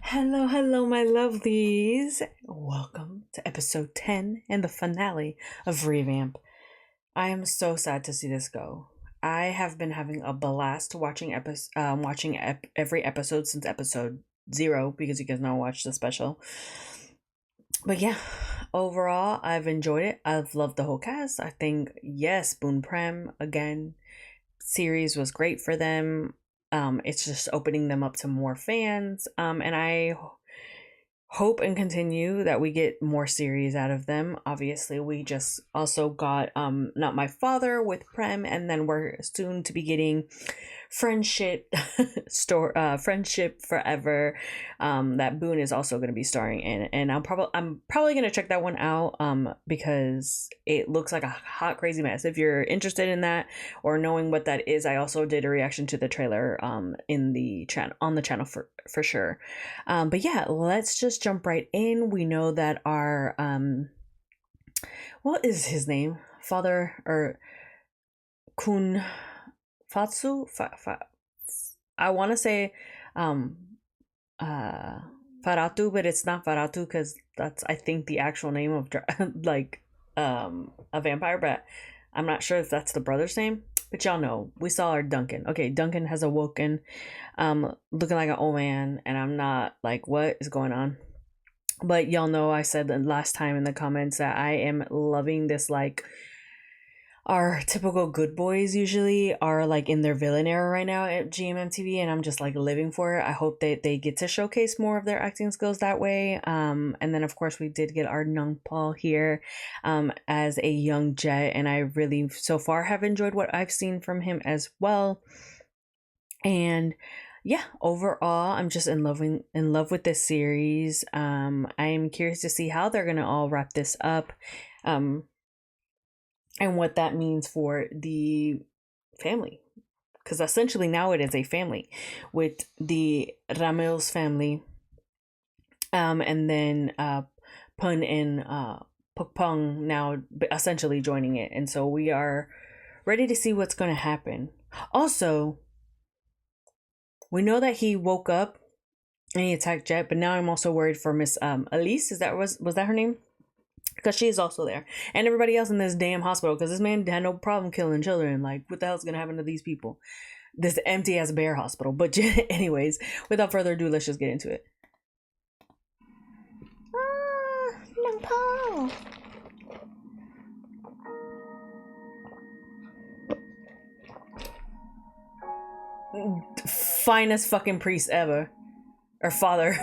Hello, hello, my lovelies. Welcome to episode 10 and the finale of Revamp. I am so sad to see this go. I have been having a blast watching every episode since episode 0 because you guys now watch the special. But yeah, overall, I've enjoyed it. I've loved the whole cast. I think, yes, Boon Prem, again, series was great for them. It's just opening them up to more fans. And I hope and continue that we get more series out of them. Obviously, we just also got Not My Father with Prem, and then we're soon to be getting Friendship Friendship Forever, that Boone is also going to be starring in, and I'm probably going to check that one out because it looks like a hot crazy mess. If you're interested in that or knowing what that is, I also did a reaction to the trailer in the channel on the channel for sure. But yeah, let's just jump right in. We know that our what is his name, father or Kun Fatsu I want to say um Faratu, but it's not Faratu because that's I think the actual name of like a vampire, but I'm not sure if that's the brother's name. But y'all know we saw our Duncan. Okay, Duncan has awoken, looking like an old man, and I'm not like, what is going on? But y'all know I said the last time in the comments that I am loving this, like, our typical good boys usually are like in their villain era right now at GMMTV, and I'm just like living for it. I hope that they get to showcase more of their acting skills that way. And then of course we did get our Nung Paul here as a young Jet, and I really so far have enjoyed what I've seen from him as well. And yeah, overall I'm just in love with this series. I am curious to see how they're gonna all wrap this up. And what that means for the family, because essentially now it is a family with the Ramel's family, and then Pun and Pukpung now essentially joining it, and so we are ready to see what's going to happen. Also, we know that he woke up and he attacked Jet, but now I'm also worried for Miss Elise. Was that her name? Because she's also there, and everybody else in this damn hospital, because this man had no problem killing children. Like, what the hell's gonna happen to these people? This empty ass bear hospital. But anyways, without further ado, let's just get into it. Young Paul. Finest fucking priest ever, or father.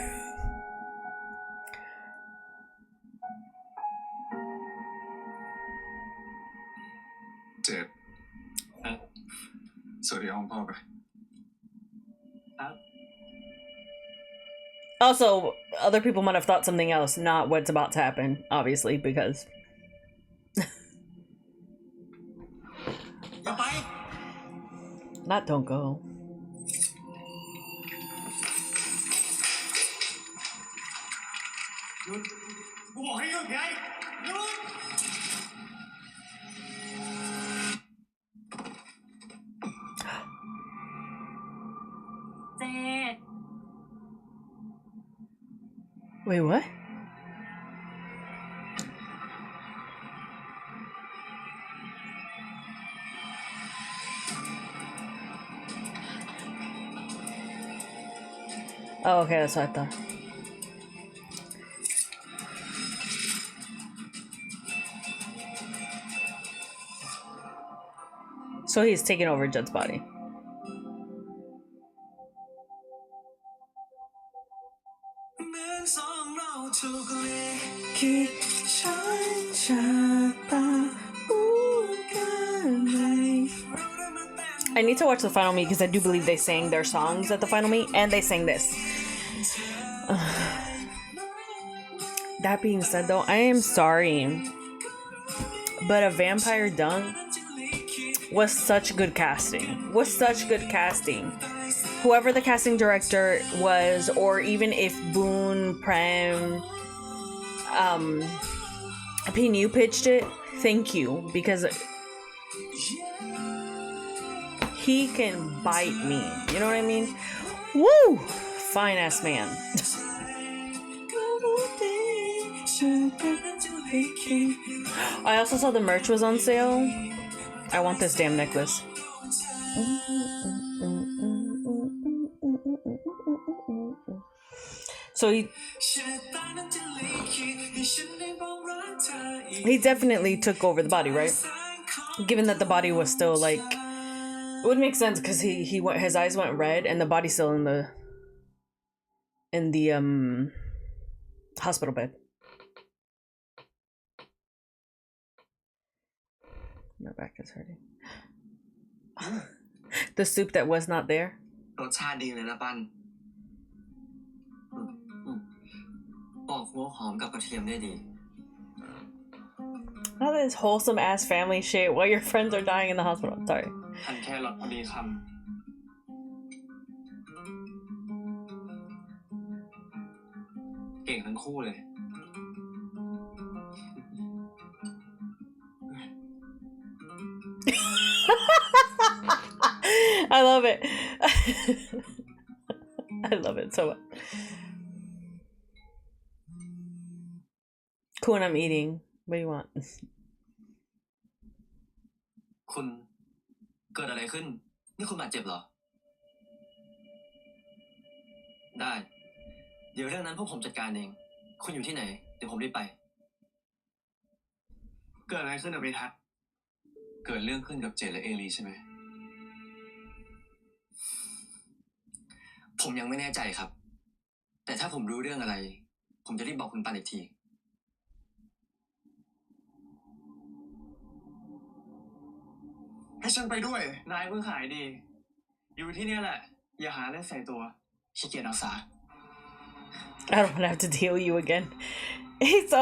Also, other people might have thought something else, not what's about to happen, obviously, because not don't go. Wait, what? Oh, okay, that's what I thought. So he's taking over Jed's body. I need to watch the final meet because I do believe they sang their songs at the final meet, and they sang this. That being said, though, I am sorry, but a Vampire Dunk was such good casting. Whoever the casting director was, or even if Boone, Prem, P. pitched it, thank you, because he can bite me. You know what I mean? Woo! Fine ass man. I also saw the merch was on sale. I want this damn necklace. So he definitely took over the body, right? Given that the body was still like, it would make sense because he went, his eyes went red and the body's still in the hospital bed. My back is hurting. The soup that was not there. รสชาติดีเลยนะปั้นปอกหัวหอมกับกระเทียมได้ดี All this wholesome ass family shit while your friends are dying in the hospital. Sorry. หั่นแครอทพอดีคำเก่งทั้งคู่เลย I love it. I love it so much. Cool, and I'm eating. What do you want? คุณเกิดอะไรขึ้นนี่คุณบาดเจ็บเหรอได้เดี๋ยวเรื่องนั้นพวกผมจัดการเองคุณอยู่ที่ไหนเดี๋ยวผมรีบไปเกิดอะไรขึ้นอะเบทัศน์เกิดเรื่องขึ้นกับเจดและเอลีใช่ไหมผมยังไม่แน่ใจครับแต่ถ้าผมรู้เรื่องอะไรผมจะรีบบอกคุณปันอีกทีให้ฉันไปด้วยนายเพิ่งหายดีอยู่ที่นี่แหละอย่าหาเล่นใส่ตัวขี้เกียจรักษา I don't want to have to deal with you again. He's so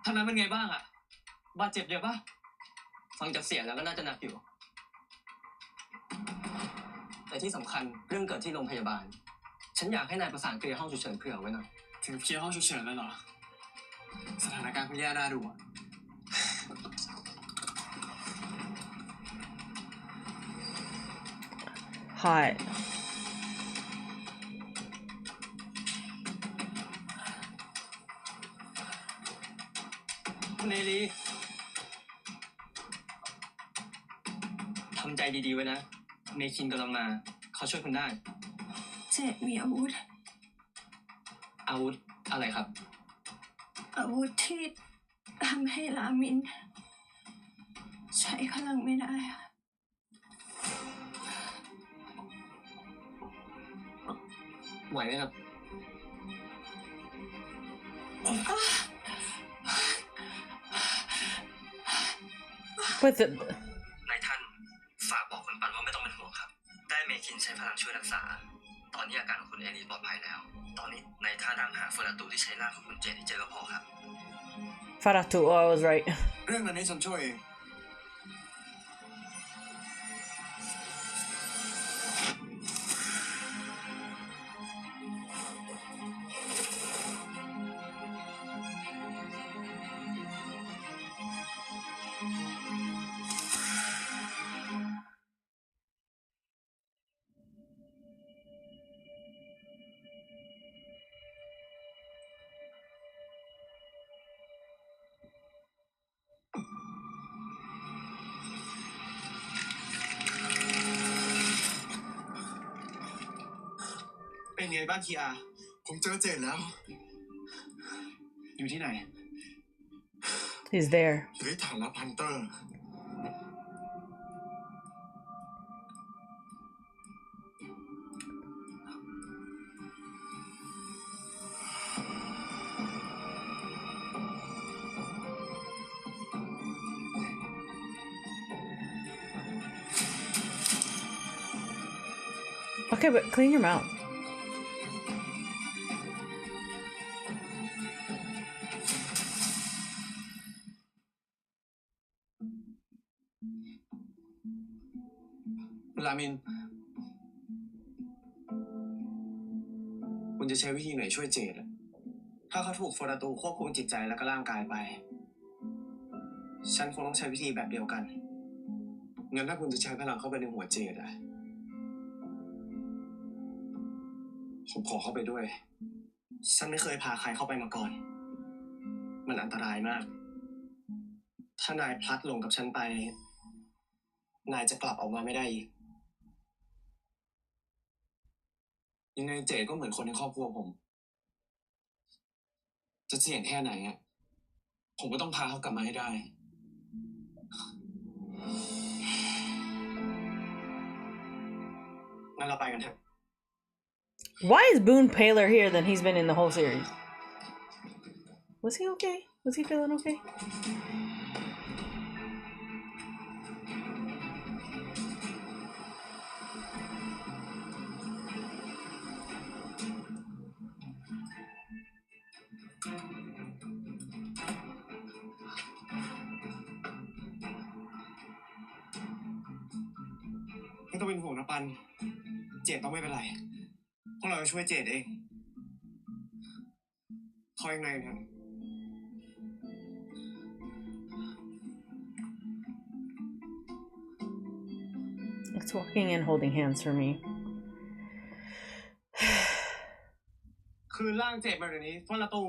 ท่านนั้นเป็นไงบ้างอะบาดเจ็บเยอะปะฟังจากเสียงแล้วก็น่าจะหนักอยู่แต่ที่สำคัญเรื่องเกิดที่โรงพยาบาลฉันอยากให้นายประสานเคลียร์ห้องฉุกเฉินเผื่อไว้หน่อยถึงเคลียร์ห้องฉุกเฉินแล้วเหรอสถานการณ์คุณแย่น่าดูอะhot. คุณเอลีทำใจดีๆไว้นะเมคินกำลังมาเขาช่วยคุณได้เจดมีอาวุธอะไรครับอาวุธที่ทำให้รามินใช้พลังไม่ได้ไหวไหมครับWhat's it? นายท่านฝากบอกคุณปันว่าไม่ต้องเป็นห่วงครับได้เมคินใช้พลังช่วยรักษาตอนนี้อาการของคุณเอลีปลอดภัยแล้วตอนนี้นายท่านตามหาเฟอร์ราตูที่ใช้ร่างของคุณเจนที่เจอก็พอครับ Faratu, oh, I was right. เรื่องนั้นให้ฉันช่วยเองเป็นไงบ้างคีอาผมเจอเจนแล้วอยู่ที่ไหน He's there. อยู่ที่ฐานลับฮันเตอร์Okay, but clean your mouth. ลามินคุณจะใช้วิธีไหนช่วยเจดถ้าเขาถูกเฟอร์ราตูควบคุมจิตใจและก็ร่างกายไปฉันคงต้องใช้วิธีแบบเดียวกัน งั้นถ้าคุณจะใช้พลังเข้าไปในหัวเจดอะผมขอเข้าไปด้วย ฉันไม่เคยพาใครเข้าไปมาก่อน มันอันตรายมาก ถ้านายพลัดหลงกับฉันไป นายจะกลับออกมาไม่ได้อีก ยังไงเจดก็เหมือนคนในครอบครัวผม จะเสี่ยงแค่ไหนอะผมก็ต้องพาเขากลับมาให้ได้ งั้นเราไปกันเถอะ Why is Boone paler here than he's been in the whole series? Was he okay? Was he feeling okay?ไม่ต้องเป็นห่วงนะปัน เจดต้องไม่เป็นไร พวกเราจะช่วยเจดเองคอยยังไงนะ It's walking and holding hands for me. คืนร่างเจดมาเดี๋ยวนี้พวกประตู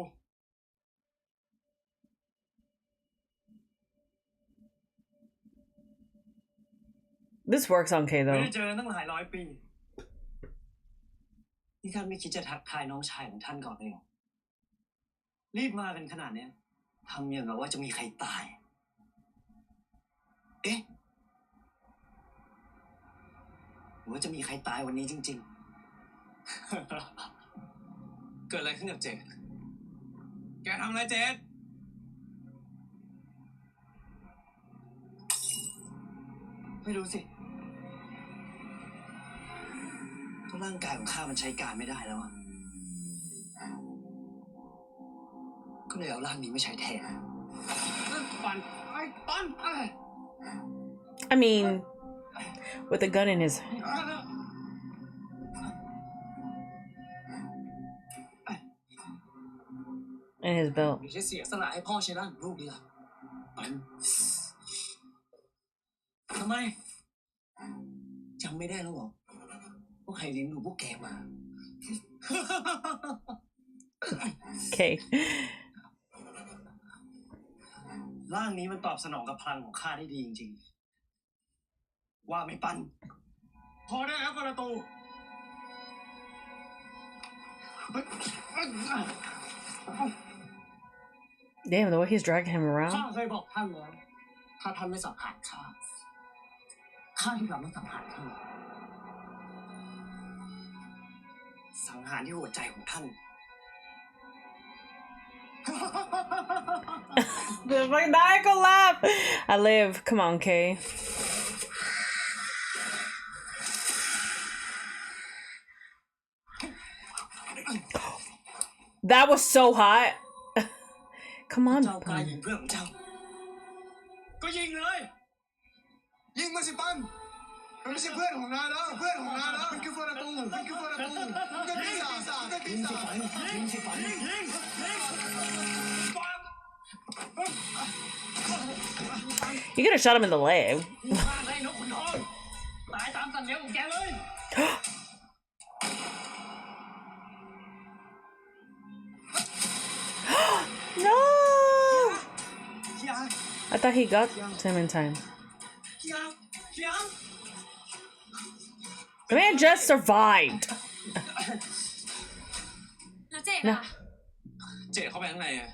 This works on K ไม่ though. ได้เจอกันตั้งหลายร้อยปี นี่ท่านไม่คิดจะทักทายน้องชายของท่านก่อนเลยเหรอ รีบมากันขนาดเนี้ยทำอย่างกับว่าจะมีใครตาย เอ๊ะหรือว่าจะมีใครตายวันนี้จริง เกิดอะไรขึ้นกับเจดแกทำอะไรเจด ๆ ไม่รู้สิก็ร่างกายของข้ามันใช้การไม่ได้แล้วอะก็เลยเอาร่างนี้ไม่ใช้แทนปันไอ้ปัน I mean, with a gun in his belt. ไม่ใช่เสียสละให้พ่อใช้ร่างของลูกดีล่ะปันทำไมจำไม่ได้แล้วเหรอว่าใครเลี้ยงดูพวกแกมา Okay. ร่างนี้มันตอบสนองกับพลังของข้าได้ดีจริงๆ ว่าไม่ปัน พอได้แล้วประตู Damn, the way he's dragging him ข้า around. เคยบอกท่านแล้ว ถ้าท่านไม่สัมผัสข้า ข้าที่เราต้องสัมผัสท่านสังหารที่หัวใจของท่าน The maniacal laugh. I live. Come on, Kay. That was so hot. Come on. เจ้ากล้ายิงเพื่อนของเจ้า ก็ยิงเลย ยิงมาสิปันมันไม่ใช่เพื่อนของนายนะเพื่อนของนายนะมันคือเฟอร์ตูมันคือเฟอร์ตูมันคือปีศาจมันคือปีศาจ ยิงสิฝันยิง You could have shot him in the leg. ฆ่าได้นกขุนทองตายตามสัญญาของแกเลย No! อย่า I thought he got him in time. อย่า The man just survived. แล้วเจ๊ No. เจดเข้าไปข้างในอะ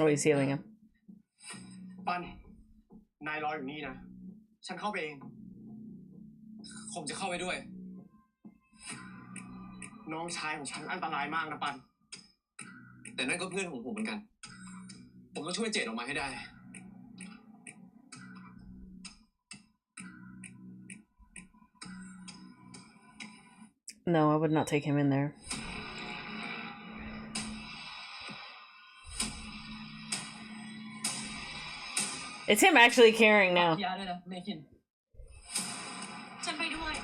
Oh, he's healing him. ปัน นายรออยู่นี่นะ ฉันเข้าไปเอง ผมจะเข้าไปด้วย น้องชายของฉันอันตรายมากนะปัน แต่นั่นก็เพื่อนของผมเหมือนกัน ผมต้องช่วยเจดออกมาให้ได้ No, I would not take him in there. It's him actually carrying now. ยาด้วยนะเมคิน ฉันไปด้วย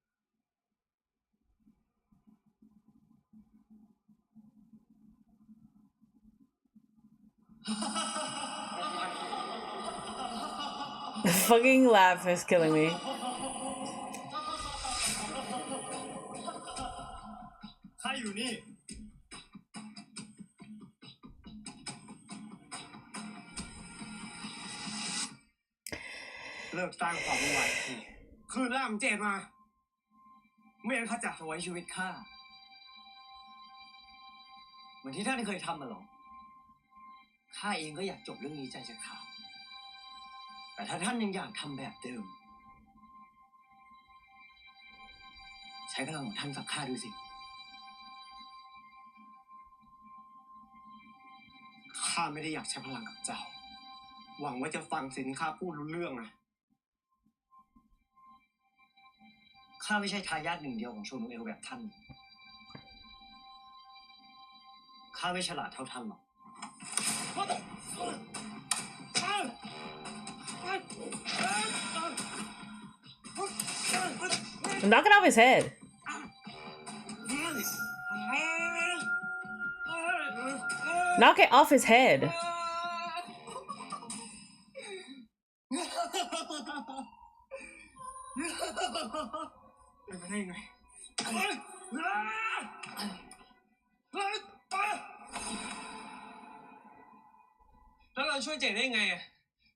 เ The fucking laugh is killing me. ข้าอยู่นี่ เลิกสร้างความวุ่นวายทีคืนร่างเจดมาไม่งั้นข้าจะเอาไว้ชีวิตข้าเหมือนที่ท่านเคยทำมาหรอข้าเองก็อยากจบเรื่องนี้ใจจะขาดแต่ถ้าท่านยังอยากทำแบบเดิมใช้พลังของท่านกับข้าดูสิข้าไม่ได้อยากใช้พลังกับเจ้าหวังว่าจะฟังสิ่งที่ข้าพูดรู้เรื่องนะข้าไม่ใช่ทายาทหนึ่งเดียวของโชนุเอลแบบท่านข้าไม่ฉลาดเท่าท่านหรอก Knock it off his head. Knock it off his head. Đó làช่วยเจดได้ยังไงอ่ะ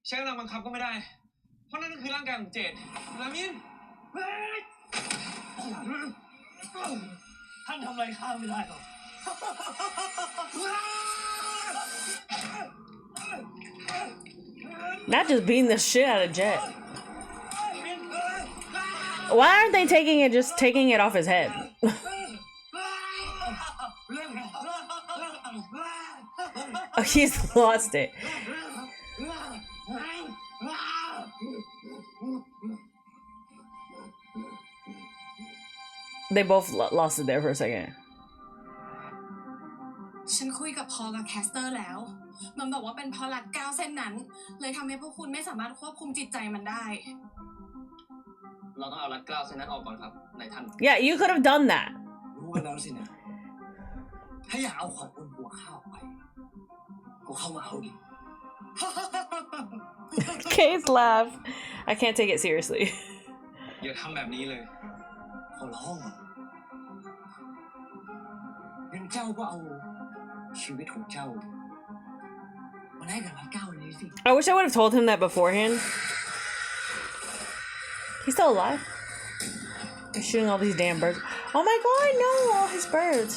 ใช้กำลังบังคับก็ไม่ได้เพราะนั่นก็คือร่างกายของเจดรามินท่านทำอะไรข้าไม่ได้หรอก Not just beating the shit out of Jet. Why aren't they taking it, just taking it off his head? Oh, he's lost it. They both lost it there for a second. ฉันคุยกับพอลกับแคสเตอร์แล้วมันบอกว่าเป็นเพราะรัดก้าวเส้นนั้นเลยทำให้พวกคุณไม่สามารถควบคุมจิตใจมันได้ เราต้องเอารัดเกล้าเส้นนั้นออกก่อนครับนายท่าน Yeah, you could have done that. รู้กันแล้วสินะถ้าอยากเอาของบนหัวข้าออกไปก็เข้ามาเอาดิ Kay's laugh. I can't take it seriously. อย่าทำแบบนี้เลยขอร้องงั้นเจ้าก็เอาชีวิตของเจ้ามาแลกกับรัดเกล้าอันนี้สิ I wish I would have told him that beforehand. He's still alive. They're shooting all these damn birds. Oh my god, no, all his birds.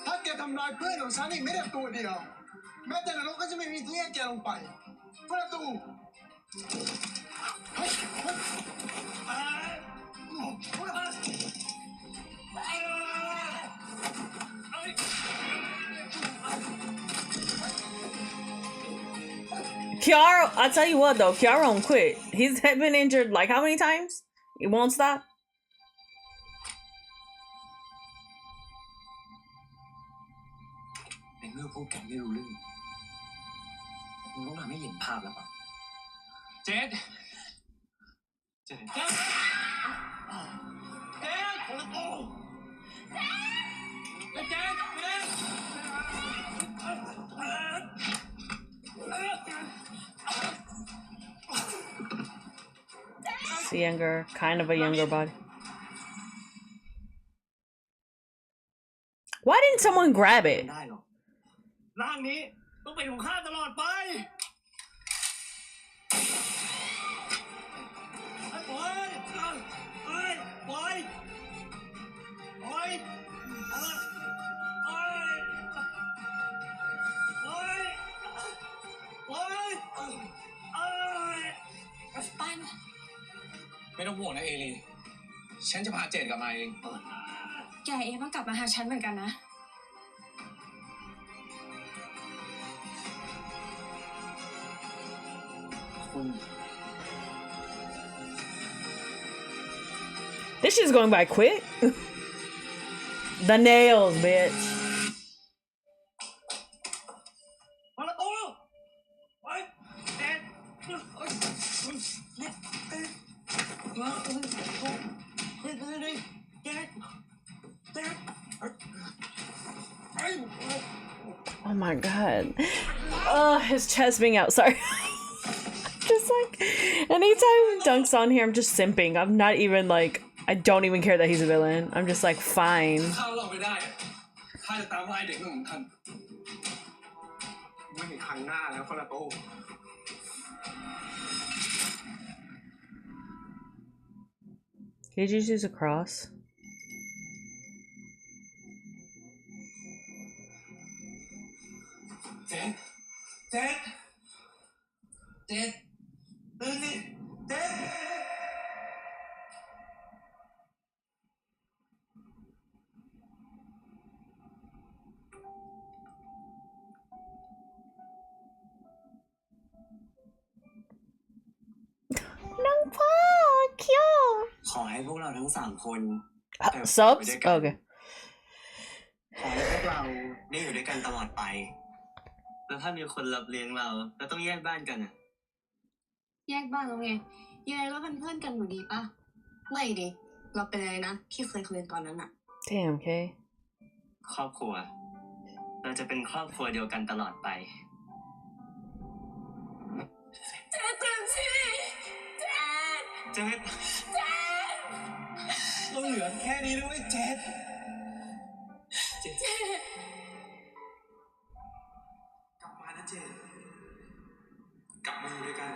ถ้าแกทำลายเพื่อนของฉันอีกไม่ได้ตัวเดียวแม้แต่นรกก็จะไม่มีที่ให้แกลงไปประตู Kiara, I'll tell you what though, Kiara won't quit. He's been injured like how many times? He won't stop. ในเมื่อพวกแกไม่รู้เรื่องมึงต้องทำให้เห็นภาพแล้วป่ะเจดเจดคนละตัวเจด It's a younger, kind of a younger body. Why didn't someone grab it? ได้หรอกร่างนี้ต้องเป็นของข้าตลอดไปปล่อยปล่อยปล่อยปล่อยปล่อยปล่อยปล่อย ปัน ไม่ต้องห่วงนะเอลีฉันจะพาเจดกลับมาเอง แกเองต้องกลับมาหาฉันเหมือนกันนะ คุณ This shit's going by quick. The nails, bitch. มาละโอ้ไปเจดOh my god. Oh, his chest being out. Sorry. just like, anytime Dunk's on here, I'm just simping. I'm not even like, I don't even care that he's a villain. I'm just like, fine. ข้าเราไม่ได้ข้าจะตามไล่เด็กนั่นของท่านไม่มีครั้งหน้าแล้วฟาราโต Did you just use a cross? Dad? Dad? Dad? Dad? น้องพ่อ cute. ขอให้พวกเราทั้งสามคน Subs? Okay. ขอให้พวกเราได้อยู่ด้วยกันตลอดไป แล้วถ้ามีคนรับเลี้ยงเราต้องแยกบ้านกันอ่ะ แยกบ้านแล้วไงยังไงก็เป็นเพื่อนกันอยู่ดีป่ะไม่ดิเราเป็นอะไรนะที่เคยคุยกันตอนนั้นอะ Damn, Kay. ครอบครัว เราจะเป็นครอบครัวเดียวกันตลอดไป เจ๊เต็มที่เจ๊ เจ๊ เราเหลือแค่นี้ด้วยเจ็ด เจ๊ กลับมานะเจ็ดกลับมาอยู่ด้วยกัน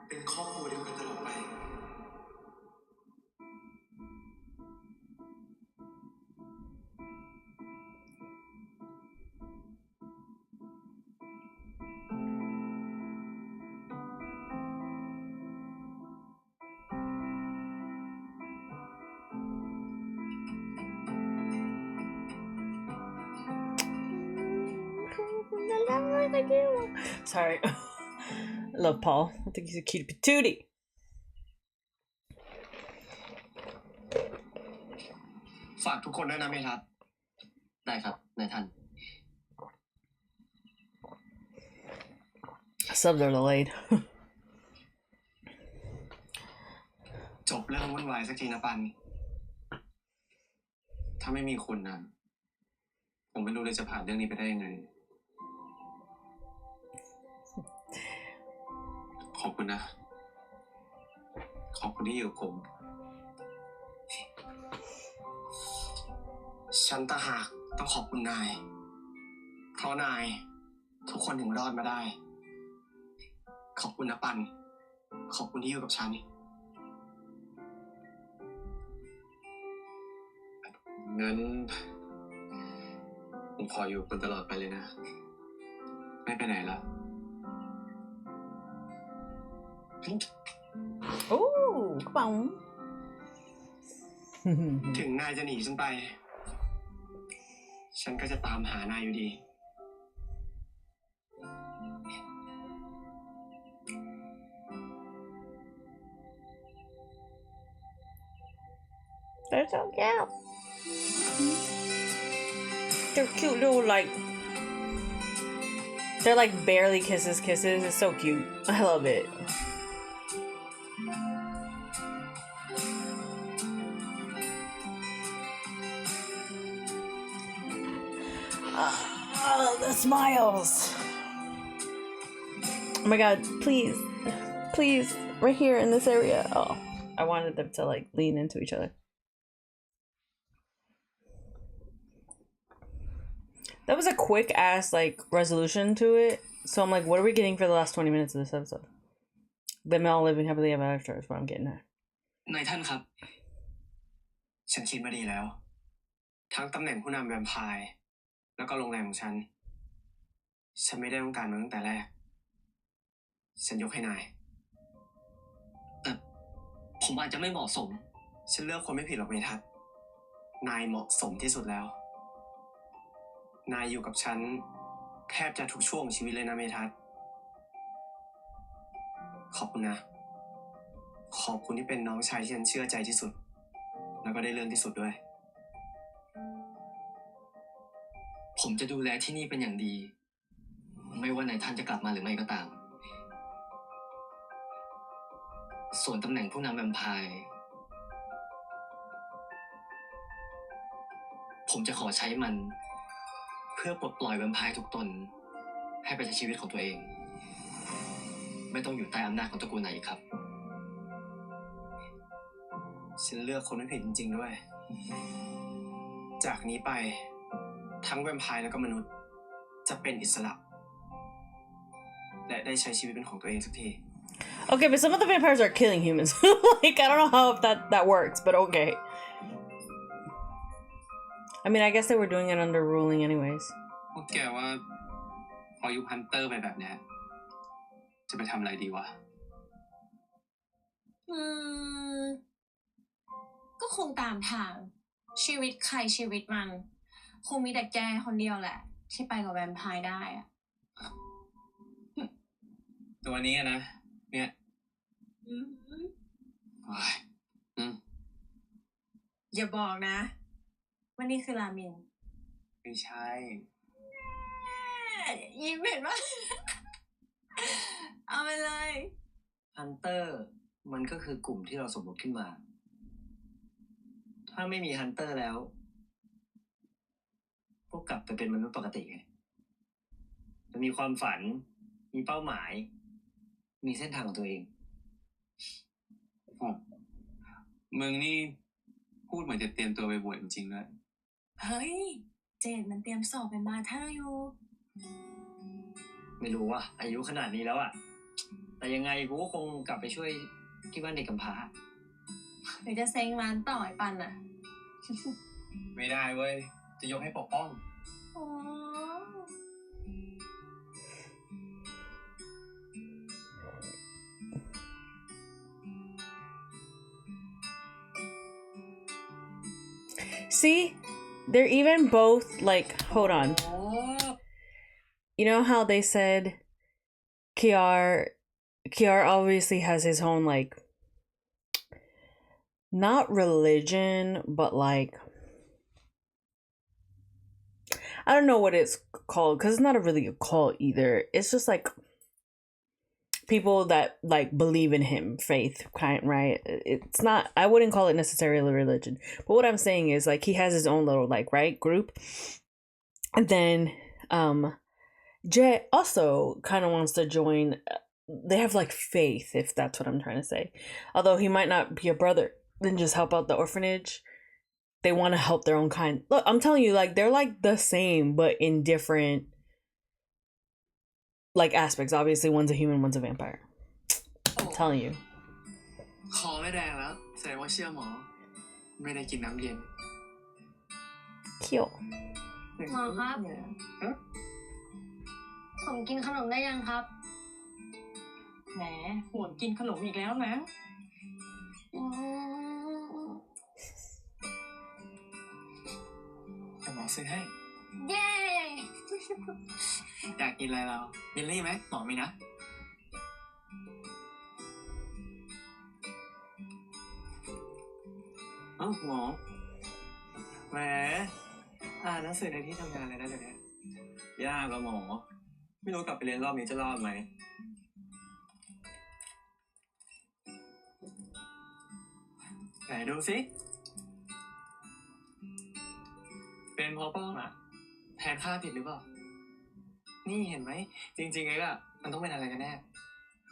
เป็นครอบครัวเดียวกันตลอดไป Sorry. I love Paul. I think he's a cute patootie. ฝากทุกคนด้วยนะเมทัศน์ได้ครับนายท่าน Subs are delayed. จบเรื่องวุ่นวายสักทีนะปัน ถ้าไม่มีคุณนะผมไม่รู้เลยจะผ่านเรื่องนี้ไปได้ยังไง ขอบคุณนะ ขอบคุณที่อยู่กับผม ฉันต่างหากต้องขอบคุณนาย เพราะนายทุกคนถึงรอดมาได้ ขอบคุณนะปัน ขอบคุณที่อยู่กับฉัน งั้นผมขออยู่คุณตลอดไปเลยนะ ไม่ไปไหนละ Ooh, come on. ถึงนายจะหนีฉันไป ฉันก็จะตามหานายอยู่ดี They're so cute. They're cute little they're like barely kisses. It's so cute. I love it. Oh, the smiles. Oh my god, please. Please, right here in this area. Oh, I wanted them to like lean into each other. That was a quick ass like resolution to it. So I'm like, what are we getting for the last 20 minutes of this episode? Them all living happily ever after is what I'm getting at. นายท่านครับ ฉันคิดมาดีแล้ว ทั้งตำแหน่งผู้นำแวมไพร์แล้วก็โรงแรมของฉัน ฉันไม่ได้ต้องการมันตั้งแต่แรก ฉันยกให้นาย แต่ผมอาจจะไม่เหมาะสม ฉันเลือกคนไม่ผิดหรอกเมทัศน์ นายเหมาะสมที่สุดแล้ว นายอยู่กับฉันแทบจะทุกช่วงชีวิตเลยนะเมทัศน์ ขอบคุณนะ ขอบคุณที่เป็นน้องชายที่ฉันเชื่อใจที่สุด แล้วก็ได้เรื่องที่สุดด้วย ผมจะดูแลที่นี่เป็นอย่างดี ไม่ว่านายท่านจะกลับมาหรือไม่ก็ตาม ส่วนตำแหน่งผู้นำแวมไพร์ผมจะขอใช้มัน เพื่อปลดปล่อยแวมไพร์ทุกตนให้ไปใช้ชีวิตของตัวเอง ไม่ต้องอยู่ใต้อำนาจของตระกูลไหนอีกครับฉันเลือกคนไม่ผิดจริงๆด้วยจากนี้ไปทั้งแวมไพร์แล้วก็มนุษย์จะเป็นอิสระและได้ใช้ชีวิตเป็นของตัวเองสักที Okay, but some of the vampires are killing humans. Like, I don't know how if that works, but okay. I mean, I guess they were doing it under ruling anyways. พวกแกว่าพอยุคฮันเตอร์ไปแบบเนี้ยจะไปทำอะไรดีวะ ก็คงตามทางชีวิตใครชีวิตมัน คงมีแต่แกคนเดียวแหละ ที่ไปกับแวมไพร์ได้อะ ตัวนี้นะ เนี่ยโอ้ย อย่าบอกนะว่านี่คือรามิน ไม่ใช่ ยิ้มเห็นปะ เอาไปเลย ฮันเตอร์มันก็คือกลุ่มที่เราสมมติขึ้นมาถ้าไม่มีฮันเตอร์แล้วก็กลับไปเป็นมนุษย์ปกติไงจะมีความฝันมีเป้าหมายมีเส้นทางของตัวเอง มึงนี่พูดเหมือนจะเตรียมตัวไปบวชจริงๆด้วย เฮ้ย เจนมันเตรียมสอบเป็นบาร์เทอร์อยู่ ไม่รู้ว่าอายุขนาดนี้แล้วอะแต่ยังไงกูก็คงกลับไปช่วยที่บ้านเด็กกำพร้า หรือจะเซ็งร้านต่อไอ้ปันอ่ะ ไม่ได้เว้ย จะยกให้ปกป้อง โอ้ See? They're even both like, hold on. You know how they said Kiar obviously has his own, like, not religion, but like, I don't know what it's called because it's not really a cult either. It's just like people that like believe in him, faith, kind, right? It's not, I wouldn't call it necessarily religion, but what I'm saying is like he has his own little like, right, group. And then Jay also kind of wants to join. They have like faith, if that's what I'm trying to say. Although he might not be a brother, then just help out the orphanage. They want to help their own kind. Look, I'm telling you, like they're like the same, but in different like aspects. Obviously, one's a human, one's a vampire. I'm telling you. คอไม่แดงแล้วแสดงว่าเชื่อหมอ ไม่ได้กินน้ำเย็น Cute. หมอครับ ผมกินขนมได้ยังครับ แหมห่วงกินขนมอีกแล้วนะ แต่หมอซื้อให้ เย้ อยากกินอะไรเราเยลลี่ไหมหมอมีนะ เอ้าหมอแหมอ่านหนังสือในที่ทำงานเลยนะเดี๋ยวนี้ยากอะหมอไม่รู้กลับไปเรียนรอบนี้จะรอดไหมไหนดูสิเป็นเพราะป้องอะแทนค่าผิดหรือเปล่านี่เห็นไหมจริงๆเลยอะมันต้องเป็นอะไรกันแน่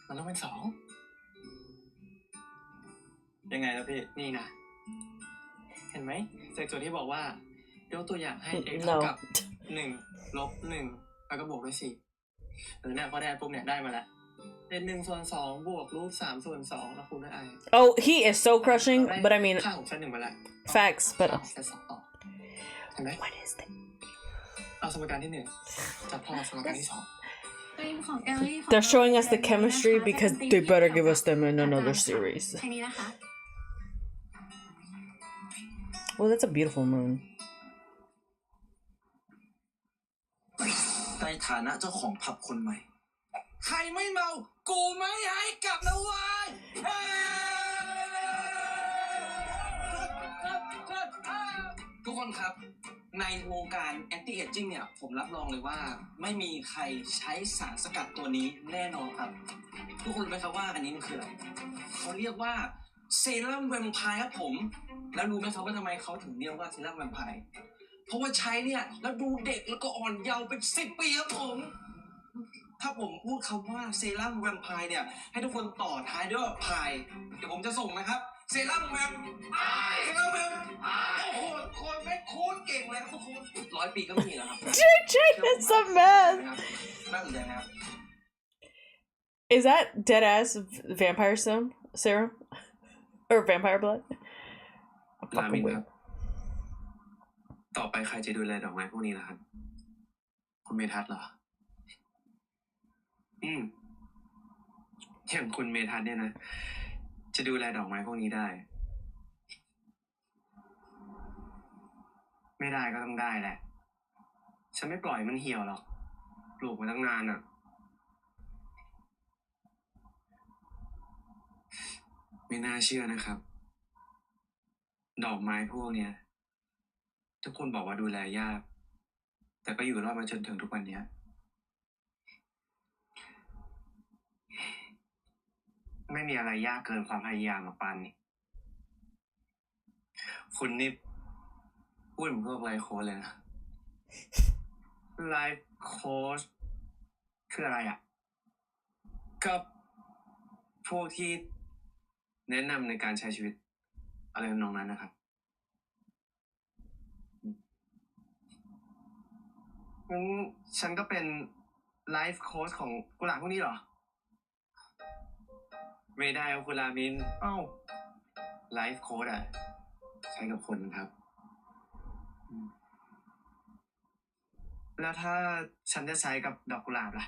มันต้องเป็น2ยังไงล่ะพี่นี่นะเห็นไหมจากโจทย์ที่บอกว่ายกตัวอย่างให้ x เท่ากับ1 ลบ 1แล้วก็บวกด้วย4หรือเนี่ยพอได้ปุ๊บเนี่ยได้มาแล้วเป็น1 ส่วน 2บวกรูท3 ส่วน 2แล้วคูณด้วย i Oh, he is so crushing, but I mean ค่าของชั้น1มาแล้ว facts, but เซต2ต่อเห็นไหม what is that? เอาสมการที่1จับพอสมการที่2 They're showing us the chemistry because they better give us them in another series. แค่นี้นะคะ Well, that's a beautiful moon. ในฐานะเจ้าของผับคนใหม่ ใครไม่เมา กูไม่ให้กลับนะเว้ย ทุกคนครับ ในวงการ anti aging เนี่ย ผมรับรองเลยว่าไม่มีใครใช้สารสกัดตัวนี้แน่นอนครับ ทุกคนรู้ไหมครับว่าอันนี้มันคืออะไรเขาเรียกว่าเซรั่มแวมไพร์ครับผม แล้วรู้ไหมครับว่าทำไมเขาถึงเรียกว่าเซรั่มแวมไพร์เพราะว่าใช้เนี่ยแล้วดูเด็กแล้วก็อ่อนเยาว์เป็น10 ปีครับผม ถ้าผมพูดคำว่าเซรั่มแวมไพร์เนี่ยให้ทุกคนต่อท้ายด้วยว่าพายเดี๋ยวผมจะส่งนะครับเซรั่มแวมไพร์เซรั่มแวมไพร์โอ้โหคนไม่โคตรเก่งเลยครับทุกคน100 ปีก็ไม่มีแล้วครับ It's a mess. น่าสนใจนะครับ Is that dead ass vampire serum? Or vampire blood? รามินครับ ต่อไปใครจะดูแลดอกไม้พวกนี้ล่ะครับ คุณเมทัศน์เหรอ อย่างคุณเมทัศน์เนี่ยนะ จะดูแลดอกไม้พวกนี้ได้ ไม่ได้ก็ต้องได้แหละ ฉันไม่ปล่อยมันเหี่ยวหรอก ปลูกมาตั้งนานอ่ะ ไม่น่าเชื่อนะครับ ดอกไม้พวกเนี้ยทุกคนบอกว่าดูแลยาก แต่ก็อยู่รอดมาจนถึงทุกวันเนี้ย ไม่มีอะไรยากเกินความพยายามหรอกปานนี่คุณนี่พูดเหมือนพวกไลฟ์โค้ชเลยนะไลฟ์โค้ชคืออะไรอ่ะก็พวกที่แนะนำในการใช้ชีวิตอะไรทำนองนั้นนะครับงั้นฉันก็เป็นไลฟ์โค้ชของกุหลาบพวกนี้เหรอไม่ได้เอาคุณรามินไลฟ์โค้ชอ่ะใช้กับคนครับแล้วถ้าฉันจะใช้กับดอกกุหลาบล่ะ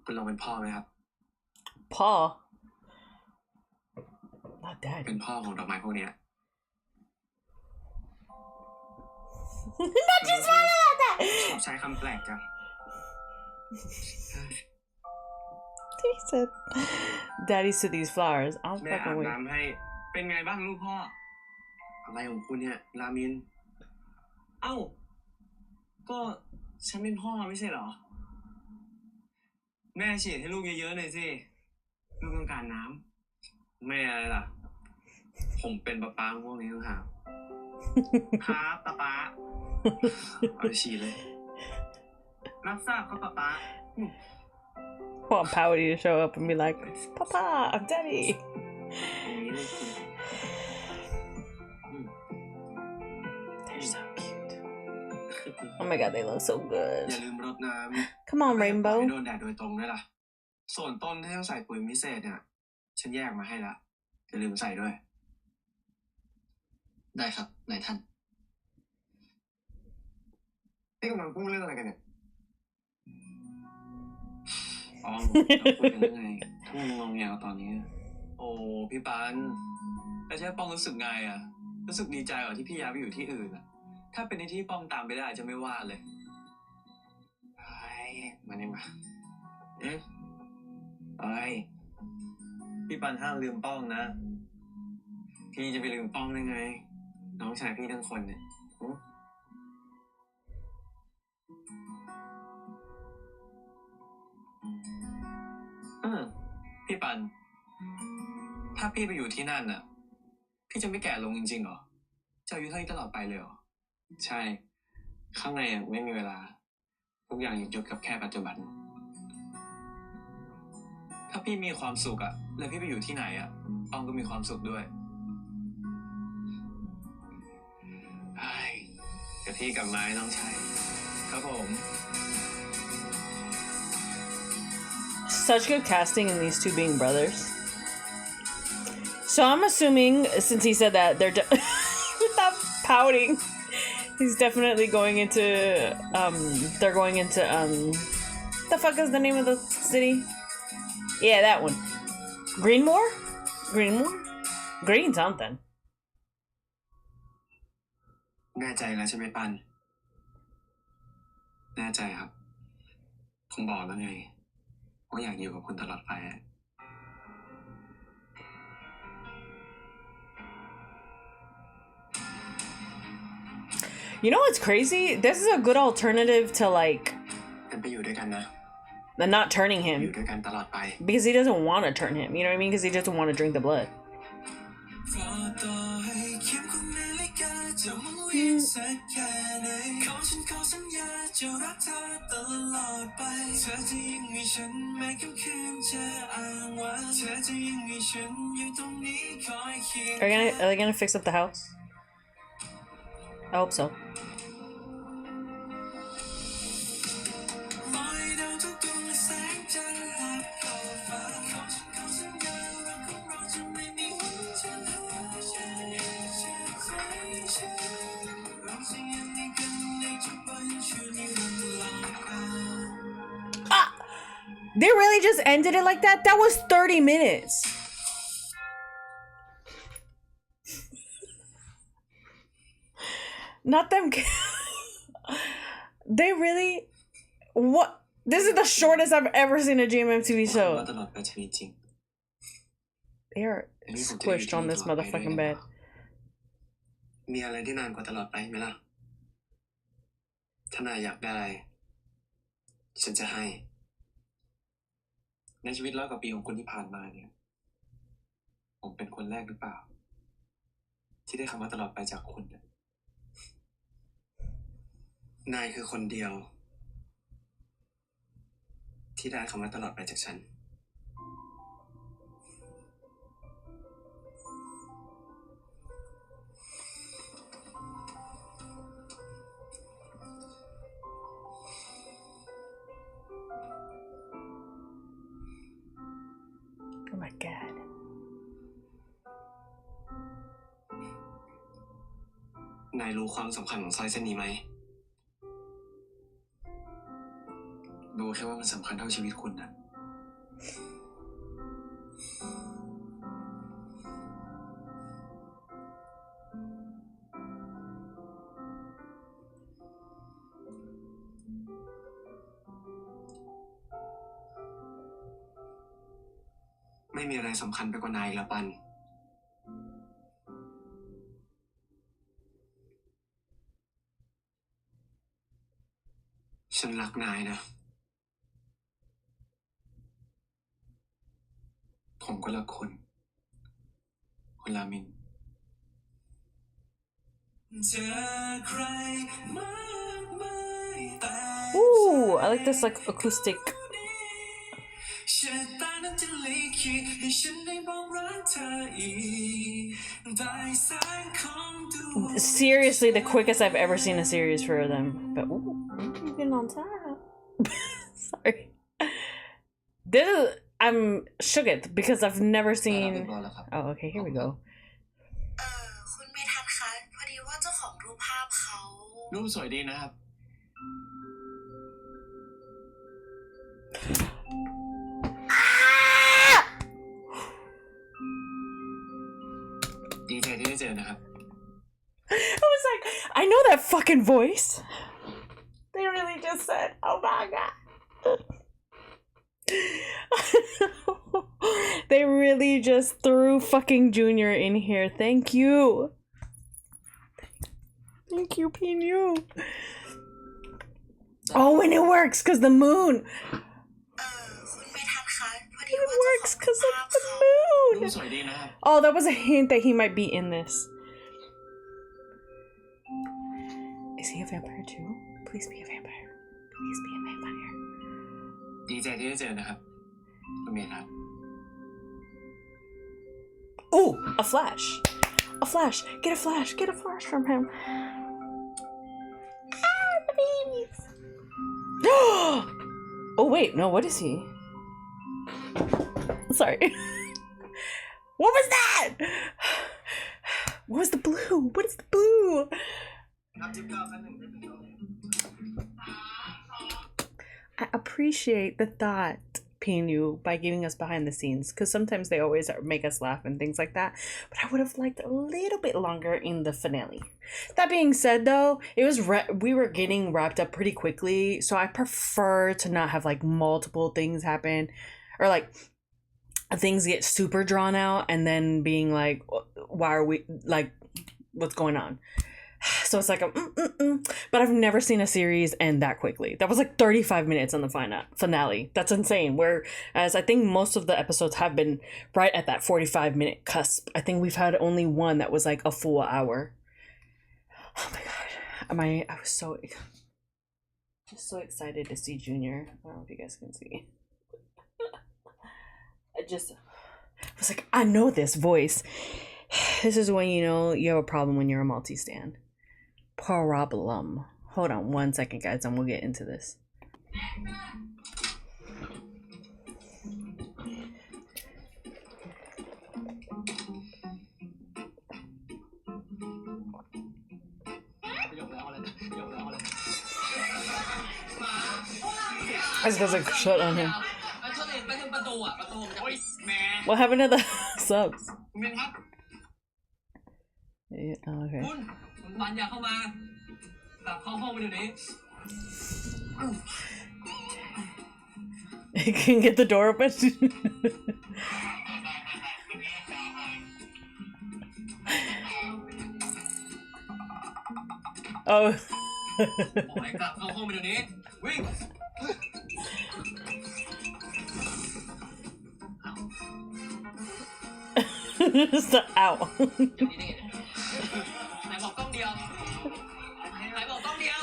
คุณลองเป็นพ่อไหมครับ Paul. Not dad. เป็นพ่อของดอกไม้พวกเนี้ย Not just like that. ชอบใช้คำแปลกจัง He said, "Daddy's to these flowers." I'm แม่อา fucking บ weak. น้ำให้ เป็นไงบ้างลูกพ่อ อะไรของคุณเนี่ย รามิน ก็ฉันเป็นพ่อไม่ใช่เหรอ แม่ฉีดให้ลูกเยอะๆหน่อยสิ ลูกต้องการน้ำไม่อะไรล่ะ ผมเป็นป๊าป๊าพวกนี้ต่างหากครับป๊าเอาไปฉีดเลย รับทราบครับป๊า Want Pouty to show up and be like, "Papa, I'm Daddy." อย่างนี้เลยคุณ They're so cute. Oh my god, they look so อย่า good. ลืมรดน้ำ Come on, ให้ Rainbow. โดนแดดโดยตรงด้วยล่ะ ส่วนต้นที่ต้องใส่ปุ๋ยพิเศษเนี่ย ฉันแยกมาให้ละอย่าลืมใส่ด้วย ได้ครับนายท่าน นี่กำลังพูดเรื่องอะไรกันเนี่ย อ๋อเราคุยกันเรื่องไงทุ่งลงยาวตอนนี้ โอ้พี่ปันแล้วจะให้ป้องรู้สึกไงอ่ะ รู้สึกดีใจเหรอที่พี่ย้ายไปอยู่ที่อื่นอ่ะ ถ้าเป็นในที่ป้องตามไปได้จะไม่ว่าเลยไอ้มานี่มาไอ้พี่ปันห้ามลืมป้องนะ พี่จะไปลืมป้องได้ไง น้องชายพี่ทั้งคนเนี่ยพี่ปัน ถ้าพี่ไปอยู่ที่นั่นน่ะ พี่จะไม่แก่ลงจริงๆเหรอ จะอายุเท่านี้ตลอดไปเลยเหรอ ใช่ ข้างในไม่มีเวลา ทุกอย่างหยุดกับแค่ปัจจุบัน ถ้าพี่มีความสุขอะแล้วพี่ไปอยู่ที่ไหนอะป้องก็มีความสุขด้วยกับพี่กับไม้น้องชายครับผม Such good casting in these two being brothers. So I'm assuming, since he said that, without pouting, he's definitely going into, they're going into, the fuck is the name of the city? Yeah, that one. Greenmore? Green something. แน่ใจแล้วใช่ไหมปัน แน่ใจครับ ผมบอกแล้วไงว่าอยากอยู่กับคุณตลอดไปอะ You know what's crazy? This is a good alternative to like กันไปอยู่ด้วยกันนะ not turning อยู่ him ด้วยกันตลอดไป because he doesn't want to turn him. You know what I mean? Because he doesn't want to drink the blood. เพราะต่อให้ สักแค่ไหนขอสัญญาจะรักเธอตลอดไปเธอจะยังมีฉันแม้ค่ำคืนจะอ้างว้างเธอจะยังมีฉันอยู่ตรงนี้คอยเคียง Are they gonna fix up the house? I hope so. ปล่อยดาวทุกดวงและแสงจันทร์หลับเข้าฟ้าขอสัญญารักของเราจะไม่มีวันจางหายเราจะยังมีกันในทุกวันชั่วนิรันดร์ลองกัน Ah! They really just ended it like that? That was 30 minutes. Not them. They really. What? This is the shortest I've ever seen a GMM TV ว่า show. ตลอดไปจะมีจริง They are squished on this motherfucking bed. มีอะไรที่นานกว่าตลอดไปไหมล่ะ ถ้านายอยากได้ ฉันจะให้ ในชีวิต100 กว่าปีของคุณที่ผ่านมาเนี่ย ผมเป็นคนแรกหรือเปล่า ที่ได้คำว่าตลอดไปจากคุณเนี่ย นายคือคนเดียว ที่ได้คำว่าตลอดไปจากฉัน Oh my god. นายรู้ความสำคัญของสร้อยเส้นนี้ไหม รู้แค่ว่ามันสำคัญเท่าชีวิตคุณนะ ไม่มีอะไรสำคัญไปกว่านายอีกแล้วปัน ฉันรักนายนะ ผมก็รักคุณคุณรามิน Ooh, I like this like acoustic. Seriously, the quickest I've ever seen a series for them. But ooh, you're getting on top. Sorry. This is I'm shook it because I've never seen. Oh, okay, here we go. คุณเมทัศน์คะพอดีว่าเจ้าของรูปภาพเขา รูปสวยดีนะครับ ดีใจที่ได้เจอนะครับ I was like, I know that fucking voice. They really just said, oh my god. They really just threw fucking Junior in here. Thank you. Thank you, Pinu. Oh, and it works because the moon. คุณเมทัศน์คะพอดี It ว่าเจ้า works ของรู because ป of ภาพ the เขา รูป moon. สวยดีนะครับ Oh, that was a hint that he might be in this. Is he a vampire too? Please be a vampire. Please be a vampire. ดีใจที่ได้เจอนะครับคุณเมทัศน์ Ooh, a flash. A flash. Get a flash. Get a flash from him. Ah, the babies. Oh, wait. No, what is he? Sorry. What was that? What was the blue? What is the blue? I appreciate the thought, Pinu, by giving us behind the scenes, because sometimes they always make us laugh and things like that. But I would have liked a little bit longer in the finale. That being said, though, it was we were getting wrapped up pretty quickly, so I prefer to not have like multiple things happen, or like things get super drawn out and then being like, why are we like, what's going on? So it's like but I've never seen a series end that quickly. That was like 35 minutes on the finale. That's insane. Whereas I think most of the episodes have been right at that 45-minute cusp. I think we've had only one that was like a full hour. Oh my god. I was just so excited to see Junior. I don't know if you guys can see. I was like, I know this voice. This is when you know you have a problem when you're a multi-stand. Problem. Hold on 1 second, guys, and we'll get into this. I was gonna shut on him. What happened to the subs? Yeah, oh, okay. คุณปันอย่าเข้ามา กลับเข้าห้องไปเดี๋ยวนี้ Can you get the door open? Oh. บอกให้กลับเข้าห้องไปเดี๋ยวนี้ วิ่ง Ow. เดี๋ยวนี้ได้ไงไหนบอกต้องเดียวไหนบอกต้องเดียว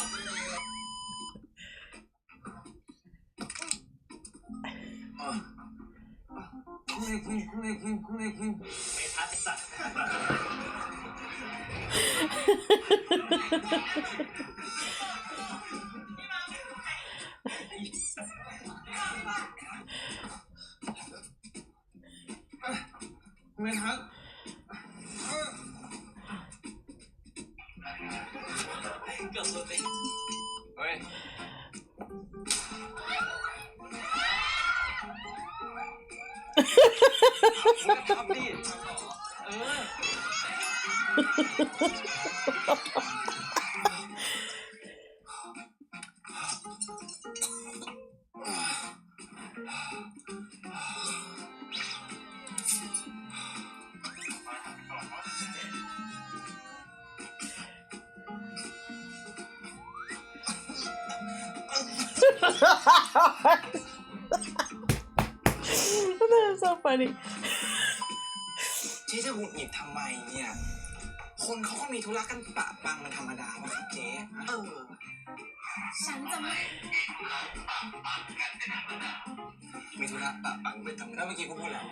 ไม่ครับ เกือบหลุดไป เฮ้ย ทำดิ เออ That is so funny. เจ๊จะหงุดหงิดทำไมเนี่ย คนเขาก็มีธุระกันปะปังมันธรรมดาวะครับเจ๊ฉันจะไม่ มีธุระปะปังเป็นธรรมดาเมื่อกี้กูพูดแล้ว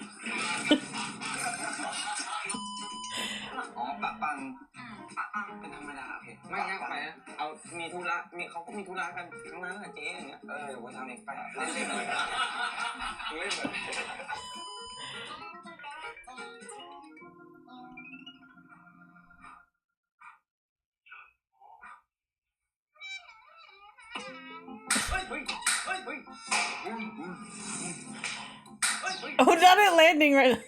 อ๋อปะปังเป็นธรรมดาโอเคไม่งั้นไปนะเอามีธุระเขาก็มีธุระกันทั้งนั้นแหละเจ๊อย่างเงี้ยเดี๋ยวกูทำเองไปเล่นเลยเล่นเลยOh, not it landing right now.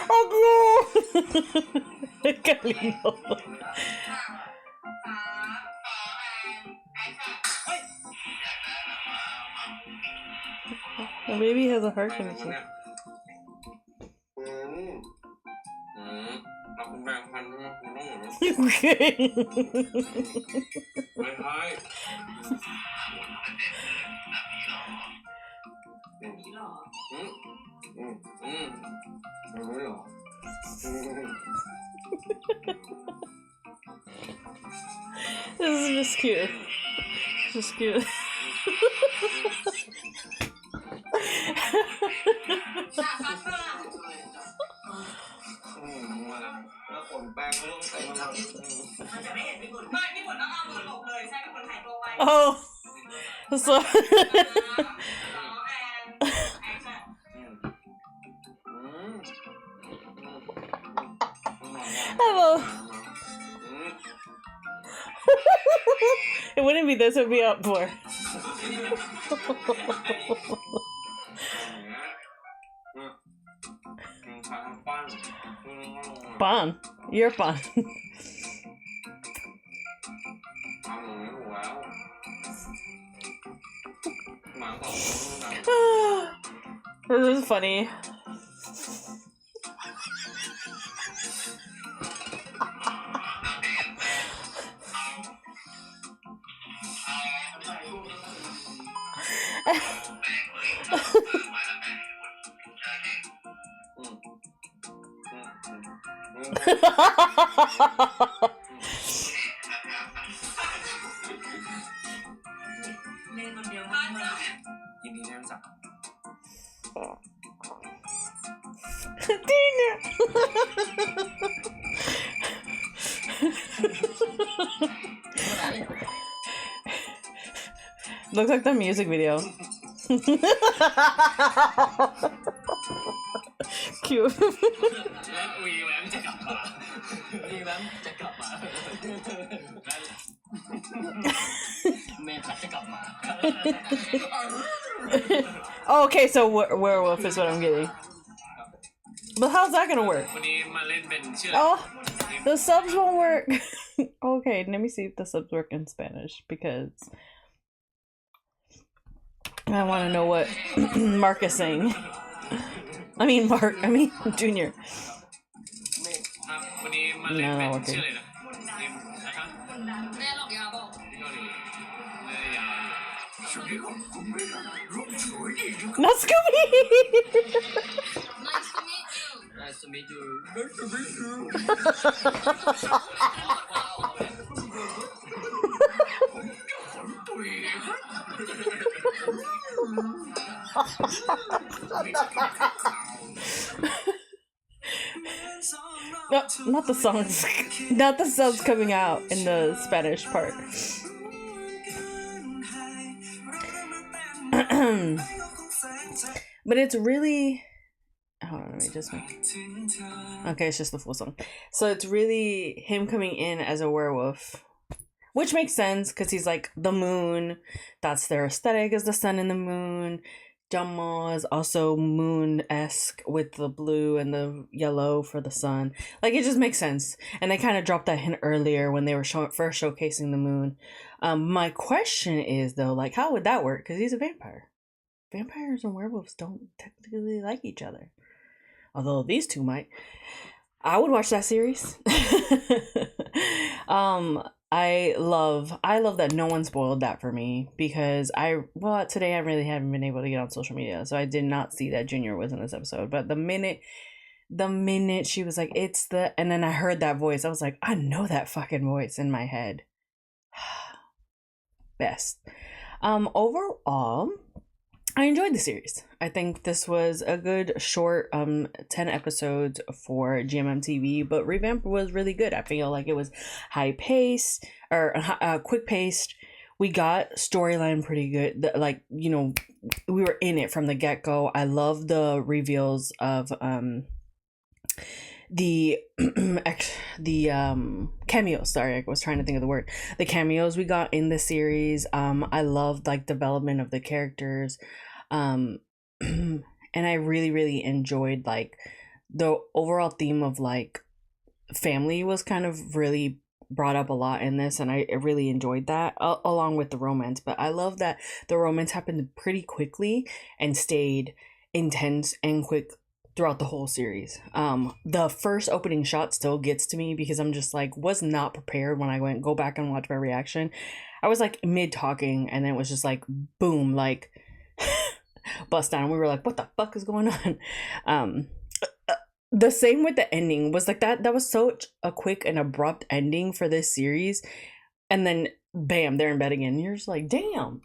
Oh no! Qué lindo. The baby has a heart condition. เราเป็นแบงค์พันธุ์คุณต้องอย่างนี้ Okay. ไม่ใช่รู้หรอ This is just cute. Just cute. แล้วขนแป้งก็ต้องใส่มามันจะไม่เห็นพี่บุญไม่พี่บุญต้องเอามือหลบเลยใช่พี่บุญหายตัวไป Oh. So. น้องแอนแอคชั่น Hello. It wouldn't be this, it would be up more. Fun. You're fun. This is funny. เล่นคนเดียว ยินดีที่รู้จัก Junior. Looks like the music video. Cute. และวีแวมจะกลับมาวีแวมจะกลับมาแม่จะกลับมา Okay, so werewolf is what I'm getting. But how's that gonna work? วันนี้มาเล่นเป็นชื่ออะไร Oh, the subs won't work. Okay, let me see if the subs work in Spanish because I want to know what Mark is saying. I mean, Junior. ครับวันนี้มาเล่นเป็นชื่ออะไรนะทีมนะครับ แม่หลอกยาบอก เกาหลีเลยยาว Not Scooby. Nice to meet you Nice to meet you No, not the songs. Not the subs coming out in the Spanish part. But it's really... Hold on, let me just make... Okay, it's just the full song. So it's really him coming in as a werewolf. Which makes sense, because he's like the moon. That's their aesthetic, is the sun and the moon. Jumma is also moon-esque with the blue and the yellow for the sun. Like, it just makes sense. And they kind of dropped that hint earlier when they were first showcasing the moon. My question is, though, like, how would that work? Because he's a vampire. Vampires and werewolves don't technically like each other. Although these two might. I would watch that series. I love that no one spoiled that for me, because today I really haven't been able to get on social media, so I did not see that Junior was in this episode. But the minute she was like, and then I heard that voice, I was like, I know that fucking voice in my head. Best. Overall, I enjoyed the series. I think this was a good short 10 episodes for GMM TV, but Revamp was really good. I feel like it was high-paced, or quick-paced. We got storyline pretty good. We were in it from the get-go. I love the reveals of the cameos. Sorry, I was trying to think of the word. The cameos we got in the series. I loved development of the characters. And I really, really enjoyed the overall theme of family was kind of really brought up a lot in this, and I really enjoyed that, along with the romance. But I love that the romance happened pretty quickly and stayed intense and quick throughout the whole series. The first opening shot still gets to me, because I'm just was not prepared when I go back and watch my reaction. I was mid talking, and then it was just boom, bust down. We were like, what the fuck is going on? The same with the ending was that was such a quick and abrupt ending for this series, and then bam, they're in bed again. You're just like, damn.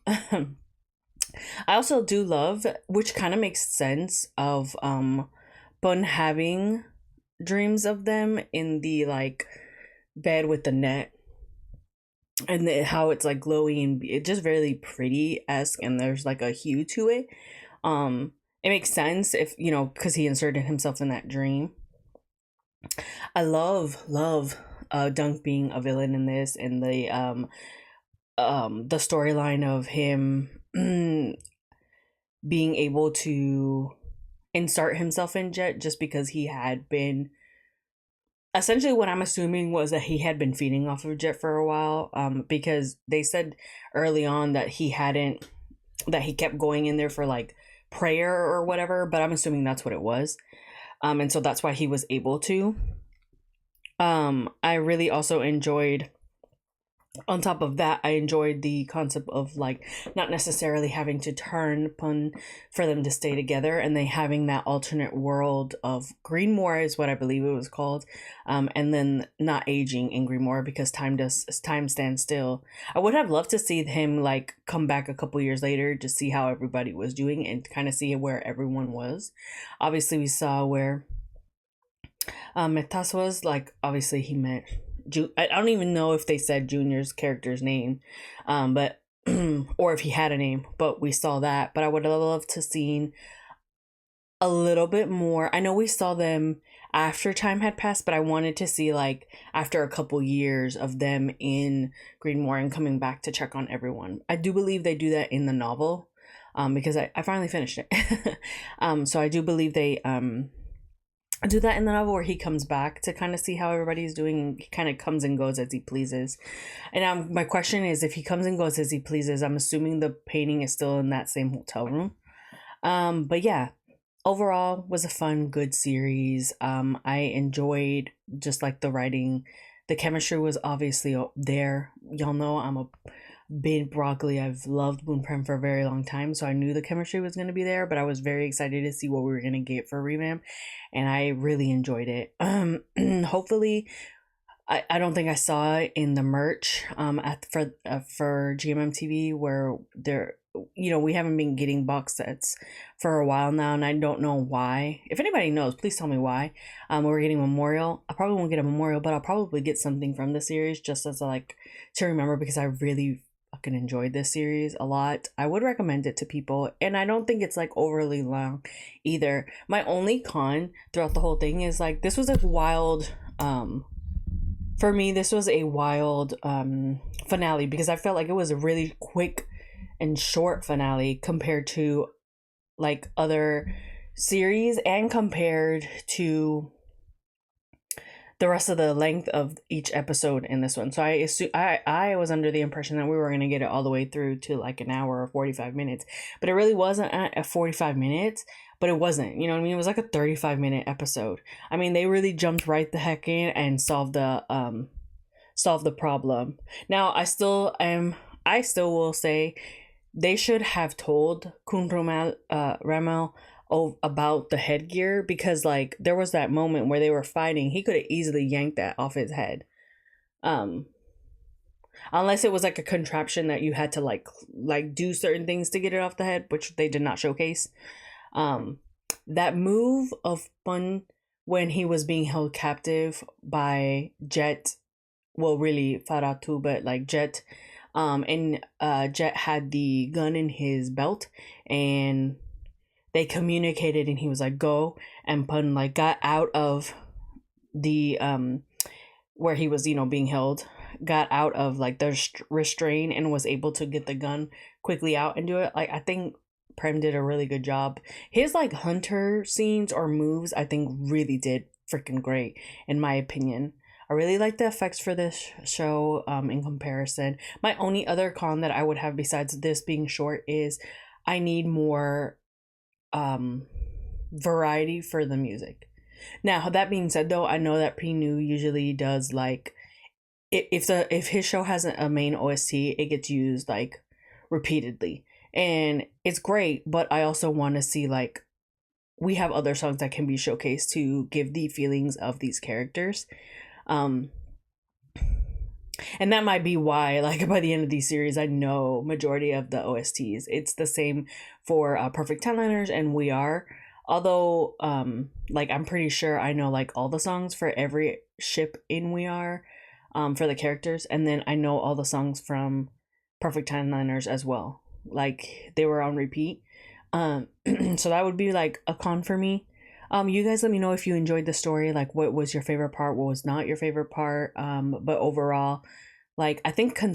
I also do love, which kind of makes sense, of Bun having dreams of them in the bed with the net, and how it's glowy and it's just very pretty-esque, and there's a hue to it. It makes sense if because he inserted himself in that dream. I love Dunk being a villain in this, and the storyline of him being able to insert himself in Jet, just because he had been essentially, what I'm assuming was that he had been feeding off of Jet for a while, because they said early on that he kept going in there for prayer or whatever, but I'm assuming that's what it was. And so that's why he was able to. I really also enjoyed On top of that, I enjoyed the concept of like not necessarily having to turn pun for them to stay together, and they having that alternate world of Greenmore is what I believe it was called, and then not aging in Greenmore because time stands still. I would have loved to see him like come back a couple years later to see how everybody was doing and kind of see where everyone was. Obviously, we saw where Metas was like. Obviously, he met I don't even know if they said Junior's character's name, but or if he had a name, but we saw that. But I would have loved to seen a little bit more. I know we saw them after time had passed, but I wanted to see like after a couple years of them in Greenmore and coming back to check on everyone. I do believe they do that in the novel, because I finally finished it. So I do believe they do that in the novel where he comes back to kind of see how everybody's doing, and he kind of comes and goes as he pleases. And my question is, if he comes and goes as he pleases, I'm assuming the painting is still in that same hotel room. But yeah, overall was a fun, good series. I enjoyed just like the writing. The chemistry was obviously there. Y'all know I'm a big broccoli. I've loved Moonprem for a very long time, so I knew the chemistry was going to be there, but I was very excited to see what we were going to get for Revamp, and I really enjoyed it. Hopefully, I don't think I saw it in the merch for GMM TV where they're, we haven't been getting box sets for a while now, and I don't know why. If anybody knows, please tell me why. We're getting Memorial. I probably won't get a Memorial, but I'll probably get something from the series just as like to remember, because I really fucking enjoyed this series a lot. I would recommend it to people, and I don't think it's like overly long either. My only con throughout the whole thing is like this was a wild for me, this was a wild finale, because I felt like it was a really quick and short finale compared to like other series and compared to the rest of the length of each episode in this one. So I was under the impression that we were going to get it all the way through to like an hour or 45 minutes, but it really wasn't at 45 minutes, but it wasn't, you know what I mean? It was like a 35-minute episode. I mean, they really jumped right the heck in and solved the problem. Now, I still will say they should have told Kun Ramel about the headgear, because like there was that moment where they were fighting. He could have easily yanked that off his head, unless it was like a contraption that you had to like do certain things to get it off the head, which they did not showcase. That move of Fun when he was being held captive by Jet, well, really Farah too, but like Jet, and Jet had the gun in his belt, and they communicated, and he was like, go, and Pun like got out of the where he was, being held, got out of like the restraint and was able to get the gun quickly out and do it. Like, I think Prem did a really good job. His like hunter scenes or moves, I think really did freaking great, in my opinion. I really like the effects for this show in comparison. My only other con that I would have besides this being short is I need more variety for the music. Now, that being said, though, I know that Pinu usually does like if his show has a main OST, it gets used like repeatedly, and it's great. But I also want to see like we have other songs that can be showcased to give the feelings of these characters. And that might be why, like, by the end of these series, I know majority of the OSTs. It's the same for Perfect Tenliners and We Are. Although, like, I'm pretty sure I know, like, all the songs for every ship in We Are, for the characters. And then I know all the songs from Perfect Tenliners as well. Like, they were on repeat. So that would be, like, a con for me. You guys let me know if you enjoyed the story, like what was your favorite part, what was not your favorite part. But overall, like I think 10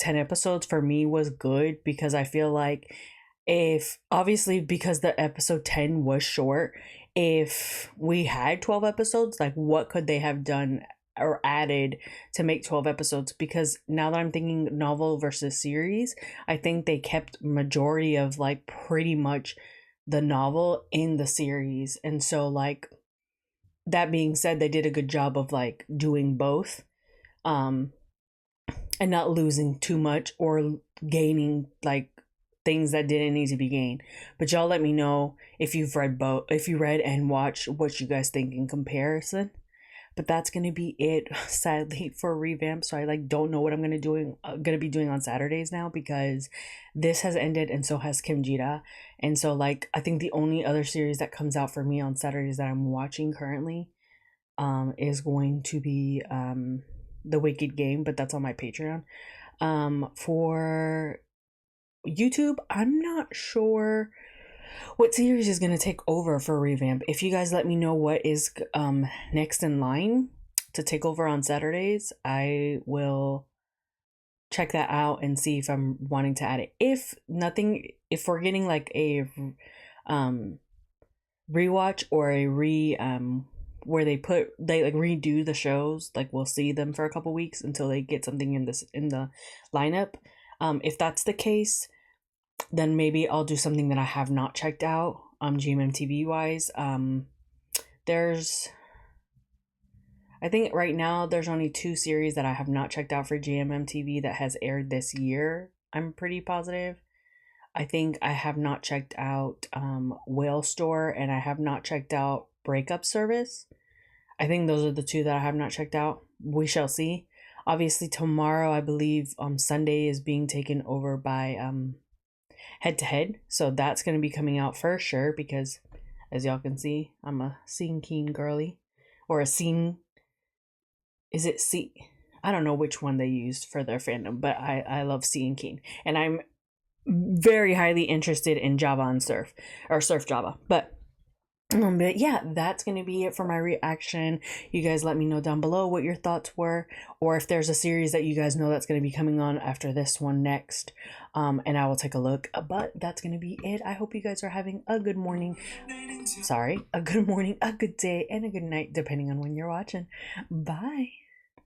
episodes for me was good, because I feel like if obviously because the episode 10 was short, if we had 12 episodes, like what could they have done or added to make 12 episodes? Because now that I'm thinking novel versus series, I think they kept majority of like pretty much the novel in the series. And so like that being said, they did a good job of like doing both. and not losing too much or gaining like things that didn't need to be gained. But y'all let me know if you've read both, if you read and watched, what you guys think in comparison. But that's gonna be it, sadly, for Revamp. So I like don't know what I'm gonna be doing on Saturdays now, because this has ended and so has Kim Jida. And so like I think the only other series that comes out for me on Saturdays that I'm watching currently is going to be The Wicked Game, but that's on my Patreon. For YouTube, I'm not sure what series is going to take over for Revamp. If you guys let me know what is next in line to take over on Saturdays, I will check that out and see if I'm wanting to add it. If nothing, if we're getting like a rewatch or a where they like redo the shows, like we'll see them for a couple weeks until they get something in the lineup. If that's the case, then maybe I'll do something that I have not checked out GMMTV wise. I think right now there's only 2 series that I have not checked out for GMMTV that has aired this year. I'm pretty positive. I think I have not checked out Whale Store, and I have not checked out Breakup Service. I think those are the 2 that I have not checked out. We shall see. Obviously tomorrow, I believe Sunday is being taken over by Head to Head, so that's going to be coming out for sure, because as y'all can see, I'm a Scene Keen girly, or a scene, is it C? I don't know which one they used for their fandom, but I love Scene Keen, and I'm very highly interested in Java and Surf, or Surf Java. But yeah, that's gonna be it for my reaction. You guys let me know down below what your thoughts were, or if there's a series that you guys know that's gonna be coming on after this one next, and I will take a look. But that's gonna be it. I hope you guys are having a good morning, a good morning, a good day, and a good night, depending on when you're watching. Bye.